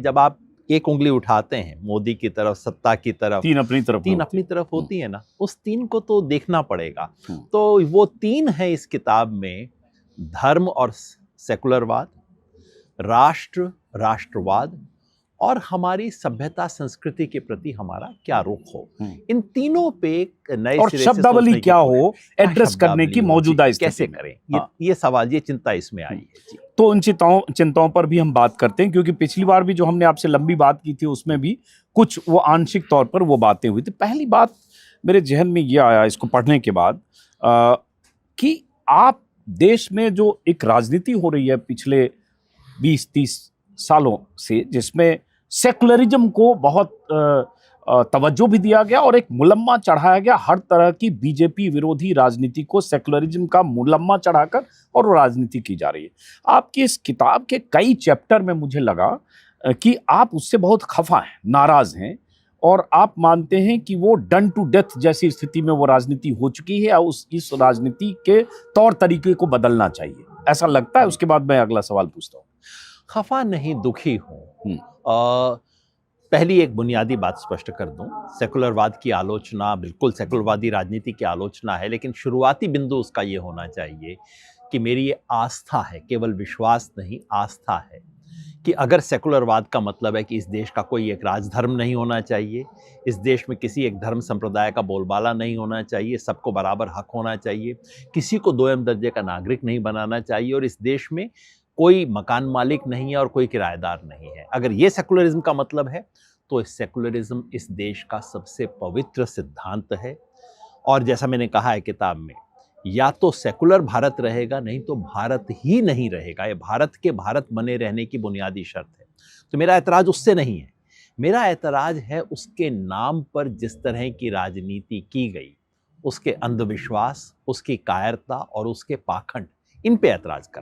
जब आप एक उंगली उठाते हैं मोदी की तरफ, सत्ता की तरफ, तीन अपनी तरफ होती है ना, उस तीन को तो देखना पड़ेगा। तो वो तीन है इस किताब में, धर्म और सेकुलरवाद, राष्ट्र राष्ट्रवाद, और हमारी सभ्यता संस्कृति के प्रति हमारा क्या रुख हो। इन तीनों पे एक नए और सिरे से शब्दावली सोचने की क्या हो, क्या एड्रेस करने की मौजूदा स्थिति कैसे में। करें, ये सवाल, ये चिंता इसमें आई है जी। तो उन चिंताओं पर भी हम बात करते हैं, क्योंकि पिछली बार भी जो हमने आपसे लंबी बात की थी उसमें भी कुछ वो आंशिक तौर पर वो बातें हुई थी। पहली बात मेरे जहन में ये आया इसको पढ़ने के बाद कि आप देश में जो एक राजनीति हो रही है पिछले 20-30 सालों से, जिसमें सेकुलरिज्म को बहुत तवज्जो भी दिया गया और एक मुलम्मा चढ़ाया गया, हर तरह की बीजेपी विरोधी राजनीति को सेकुलरिज्म का मुलम्मा चढ़ाकर और वो राजनीति की जा रही है। आपकी इस किताब के कई चैप्टर में मुझे लगा कि आप उससे बहुत खफा हैं, नाराज हैं, और आप मानते हैं कि वो डन टू डेथ जैसी स्थिति में वो राजनीति हो चुकी है और इस राजनीति के तौर तरीके को बदलना चाहिए, ऐसा लगता है। उसके बाद मैं अगला सवाल पूछता हूँ। खफा नहीं, दुखी हूँ। पहली एक बुनियादी बात स्पष्ट कर दूं, सेकुलरवाद की आलोचना बिल्कुल सेकुलरवादी राजनीति की आलोचना है, लेकिन शुरुआती बिंदु उसका ये होना चाहिए कि मेरी ये आस्था है, केवल विश्वास नहीं, आस्था है कि अगर सेकुलरवाद का मतलब है कि इस देश का कोई एक राजधर्म नहीं होना चाहिए, इस देश में किसी एक धर्म संप्रदाय का बोलबाला नहीं होना चाहिए, सबको बराबर हक होना चाहिए, किसी को दोयम दर्जे का नागरिक नहीं बनाना चाहिए, और इस देश में कोई मकान मालिक नहीं है और कोई किराएदार नहीं है, अगर ये सेकुलरिज्म का मतलब है, तो सेकुलरिज्म इस देश का सबसे पवित्र सिद्धांत है। और जैसा मैंने कहा है किताब में, या तो सेकुलर भारत रहेगा, नहीं तो भारत ही नहीं रहेगा। ये भारत के भारत बने रहने की बुनियादी शर्त है। तो मेरा ऐतराज उससे नहीं है, मेरा ऐतराज है उसके नाम पर जिस तरह की राजनीति की गई, उसके अंधविश्वास, उसकी कायरता और उसके पाखंड, इन पे ऐतराज कर